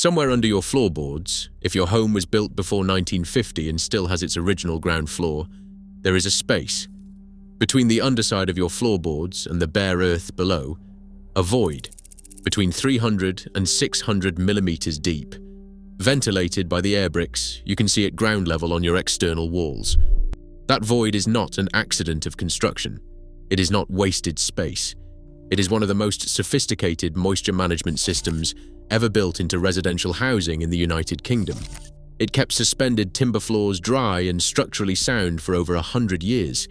Somewhere under your floorboards, if your home was built before 1950 and still has its original ground floor, there is a space. Between the underside of your floorboards and the bare earth below, a void, between 300 and 600 millimeters deep. Ventilated by the air bricks, you can see at ground level on your external walls. That void is not an accident of construction. It is not wasted space. It is one of the most sophisticated moisture management systems ever built into residential housing in the United Kingdom. It kept suspended timber floors dry and structurally sound for over 100 years.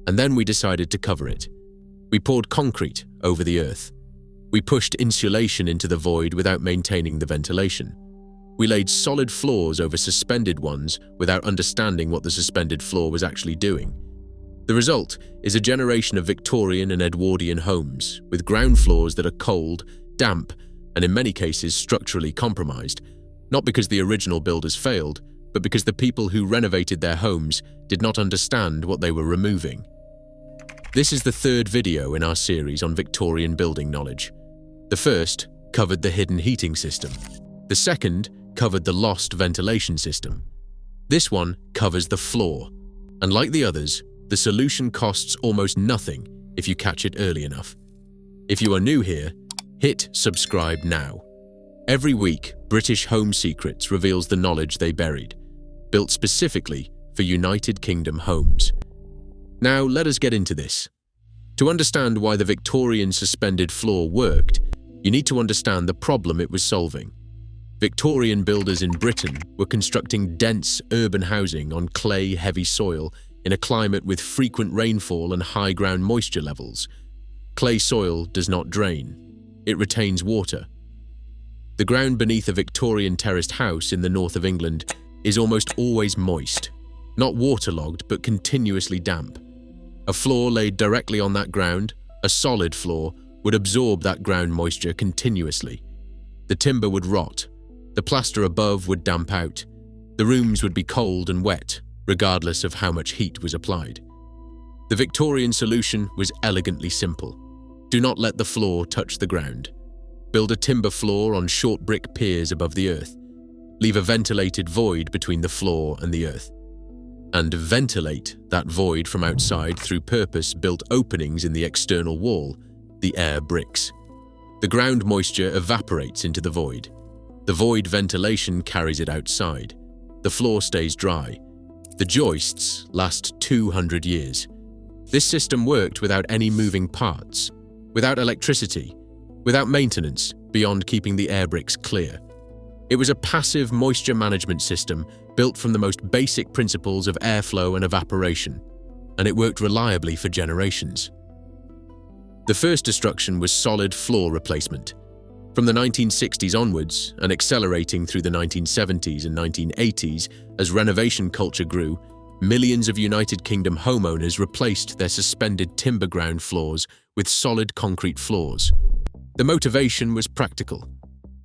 And then we decided to cover it. We poured concrete over the earth. We pushed insulation into the void without maintaining the ventilation. We laid solid floors over suspended ones without understanding what the suspended floor was actually doing. The result is a generation of Victorian and Edwardian homes with ground floors that are cold, damp, and in many cases structurally compromised, not because the original builders failed, but because the people who renovated their homes did not understand what they were removing. This is the third video in our series on Victorian building knowledge. The first covered the hidden heating system. The second covered the lost ventilation system. This one covers the floor, and like the others, the solution costs almost nothing if you catch it early enough. If you are new here, hit subscribe now. Every week, British Home Secrets reveals the knowledge they buried, built specifically for United Kingdom homes. Now let us get into this. To understand why the Victorian suspended floor worked, you need to understand the problem it was solving. Victorian builders in Britain were constructing dense urban housing on clay-heavy soil in a climate with frequent rainfall and high ground moisture levels. Clay soil does not drain. It retains water. The ground beneath a Victorian terraced house in the north of England is almost always moist, not waterlogged but continuously damp. A floor laid directly on that ground, a solid floor, would absorb that ground moisture continuously. The timber would rot. The plaster above would damp out. The rooms would be cold and wet, regardless of how much heat was applied. The Victorian solution was elegantly simple. Do not let the floor touch the ground. Build a timber floor on short brick piers above the earth. Leave a ventilated void between the floor and the earth. And ventilate that void from outside through purpose-built openings in the external wall, the air bricks. The ground moisture evaporates into the void. The void ventilation carries it outside. The floor stays dry. The joists last 200 years. This system worked without any moving parts, without electricity, without maintenance beyond keeping the air bricks clear. It was a passive moisture management system built from the most basic principles of airflow and evaporation, and it worked reliably for generations. The first destruction was solid floor replacement. From the 1960s onwards, and accelerating through the 1970s and 1980s as renovation culture grew, millions of United Kingdom homeowners replaced their suspended timber ground floors with solid concrete floors. The motivation was practical.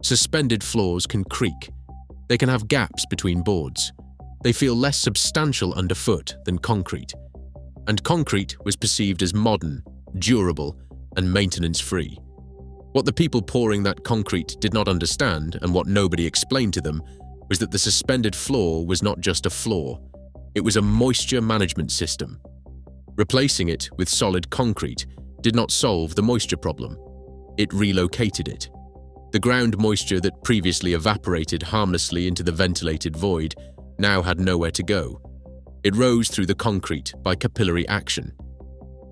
Suspended floors can creak. They can have gaps between boards. They feel less substantial underfoot than concrete. And concrete was perceived as modern, durable, and maintenance-free. What the people pouring that concrete did not understand, and what nobody explained to them, was that the suspended floor was not just a floor. It was a moisture management system. Replacing it with solid concrete did not solve the moisture problem. It relocated it. The ground moisture that previously evaporated harmlessly into the ventilated void now had nowhere to go. It rose through the concrete by capillary action.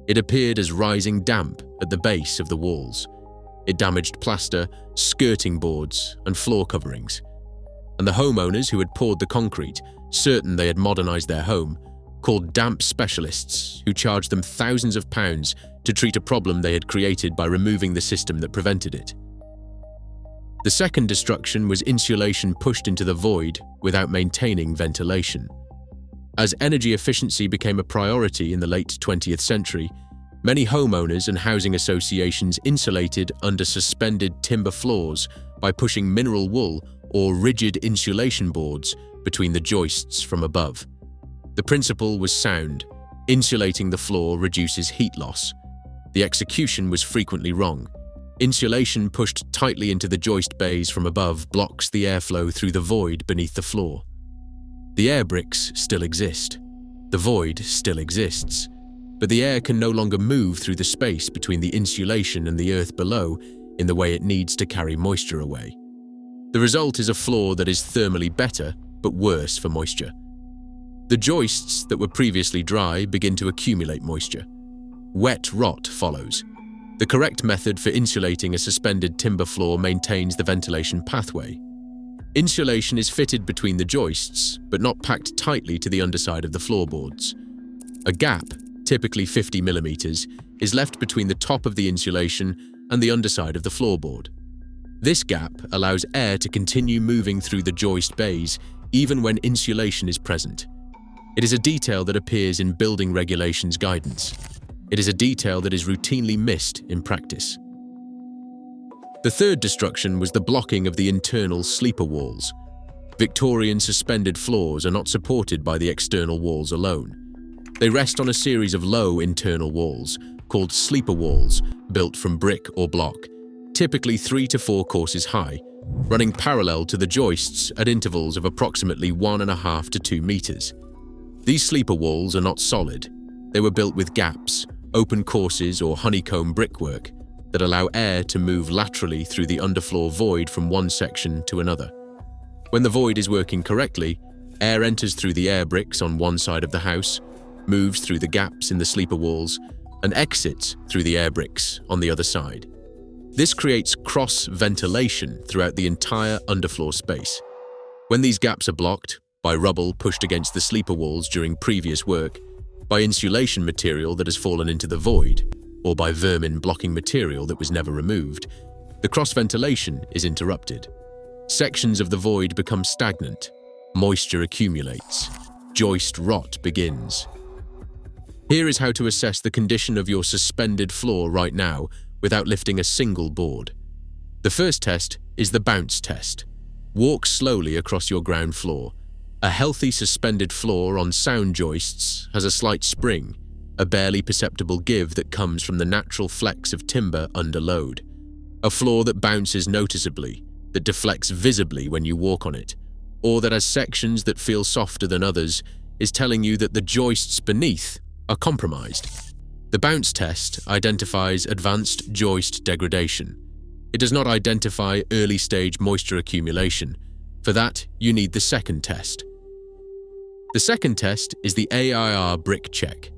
It appeared as rising damp at the base of the walls. It damaged plaster, skirting boards, and floor coverings. And the homeowners who had poured the concrete, certain they had modernized their home, called damp specialists who charged them thousands of pounds to treat a problem they had created by removing the system that prevented it. The second destruction was insulation pushed into the void without maintaining ventilation. As energy efficiency became a priority in the late 20th century, many homeowners and housing associations insulated under suspended timber floors by pushing mineral wool or rigid insulation boards between the joists from above. The principle was sound. Insulating the floor reduces heat loss. The execution was frequently wrong. Insulation pushed tightly into the joist bays from above blocks the airflow through the void beneath the floor. The air bricks still exist. The void still exists, but the air can no longer move through the space between the insulation and the earth below in the way it needs to carry moisture away. The result is a floor that is thermally better, but worse for moisture. The joists that were previously dry begin to accumulate moisture. Wet rot follows. The correct method for insulating a suspended timber floor maintains the ventilation pathway. Insulation is fitted between the joists, but not packed tightly to the underside of the floorboards. A gap, typically 50 millimeters, is left between the top of the insulation and the underside of the floorboard. This gap allows air to continue moving through the joist bays even when insulation is present. It is a detail that appears in building regulations guidance. It is a detail that is routinely missed in practice. The third destruction was the blocking of the internal sleeper walls. Victorian suspended floors are not supported by the external walls alone. They rest on a series of low internal walls, called sleeper walls, built from brick or block, typically 3 to 4 courses high, running parallel to the joists at intervals of approximately 1.5 to 2 meters. These sleeper walls are not solid. They were built with gaps, open courses or honeycomb brickwork that allow air to move laterally through the underfloor void from one section to another. When the void is working correctly, air enters through the air bricks on one side of the house, moves through the gaps in the sleeper walls, and exits through the air bricks on the other side. This creates cross-ventilation throughout the entire underfloor space. When these gaps are blocked, by rubble pushed against the sleeper walls during previous work, by insulation material that has fallen into the void, or by vermin blocking material that was never removed, the cross-ventilation is interrupted. Sections of the void become stagnant, moisture accumulates, joist rot begins. Here is how to assess the condition of your suspended floor right now without lifting a single board. The first test is the bounce test. Walk slowly across your ground floor. A healthy suspended floor on sound joists has a slight spring, a barely perceptible give that comes from the natural flex of timber under load. A floor that bounces noticeably, that deflects visibly when you walk on it, or that has sections that feel softer than others, is telling you that the joists beneath are compromised. The bounce test identifies advanced joist degradation. It does not identify early-stage moisture accumulation. For that, you need the second test. The second test is the AIR brick check.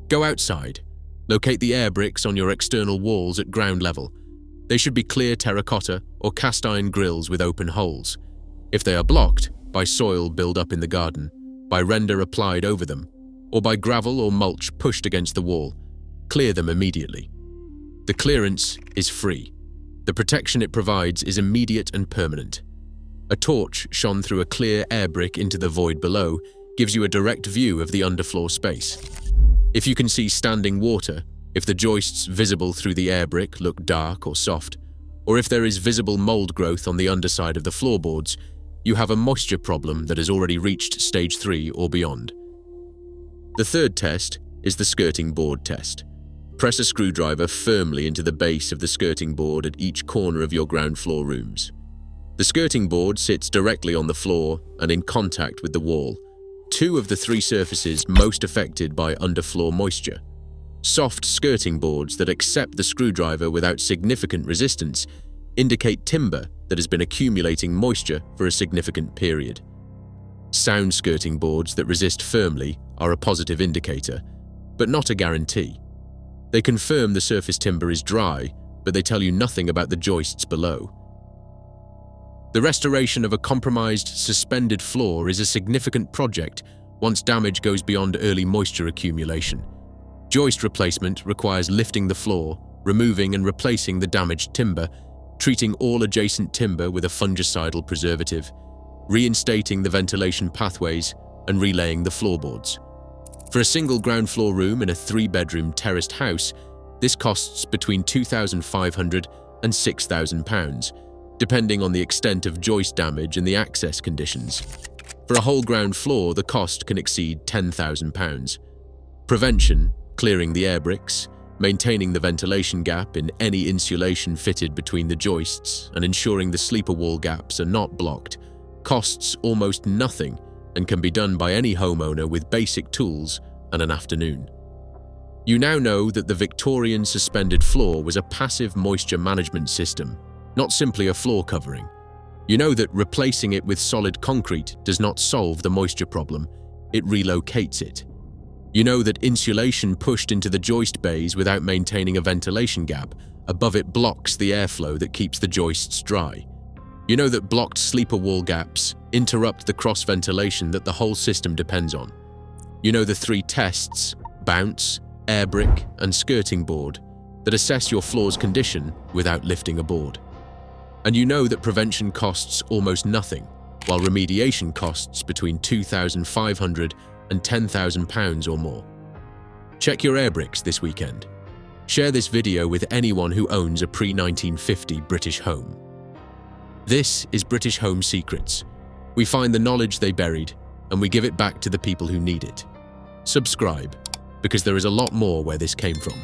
Go outside. Locate the air bricks on your external walls at ground level. They should be clear terracotta or cast iron grills with open holes. If they are blocked, by soil build-up in the garden, by render applied over them, or by gravel or mulch pushed against the wall, clear them immediately. The clearance is free. The protection it provides is immediate and permanent. A torch shone through a clear air brick into the void below gives you a direct view of the underfloor space. If you can see standing water, if the joists visible through the air brick look dark or soft, or if there is visible mold growth on the underside of the floorboards, you have a moisture problem that has already reached stage 3 or beyond. The third test is the skirting board test. Press a screwdriver firmly into the base of the skirting board at each corner of your ground floor rooms. The skirting board sits directly on the floor and in contact with the wall, 2 of the 3 surfaces most affected by underfloor moisture. Soft skirting boards that accept the screwdriver without significant resistance indicate timber that has been accumulating moisture for a significant period. Sound skirting boards that resist firmly are a positive indicator, but not a guarantee. They confirm the surface timber is dry, but they tell you nothing about the joists below. The restoration of a compromised, suspended floor is a significant project once damage goes beyond early moisture accumulation. Joist replacement requires lifting the floor, removing and replacing the damaged timber, treating all adjacent timber with a fungicidal preservative, reinstating the ventilation pathways, and relaying the floorboards. For a single ground floor room in a 3-bedroom terraced house, this costs between £2,500 and £6,000, depending on the extent of joist damage and the access conditions. For a whole ground floor, the cost can exceed £10,000. Prevention, clearing the air bricks, Maintaining the ventilation gap in any insulation fitted between the joists and ensuring the sleeper wall gaps are not blocked costs almost nothing and can be done by any homeowner with basic tools and an afternoon. You now know that the Victorian suspended floor was a passive moisture management system, not simply a floor covering. You know that replacing it with solid concrete does not solve the moisture problem, it relocates it. You know that insulation pushed into the joist bays without maintaining a ventilation gap above it blocks the airflow that keeps the joists dry. You know that blocked sleeper wall gaps interrupt the cross-ventilation that the whole system depends on. You know the 3 tests, bounce, air brick, and skirting board, that assess your floor's condition without lifting a board. And you know that prevention costs almost nothing, while remediation costs between £2,500 and £10,000 or more. Check your air bricks this weekend. Share this video with anyone who owns a pre-1950 British home. This is British Home Secrets. We find the knowledge they buried, and we give it back to the people who need it. Subscribe, because there is a lot more where this came from.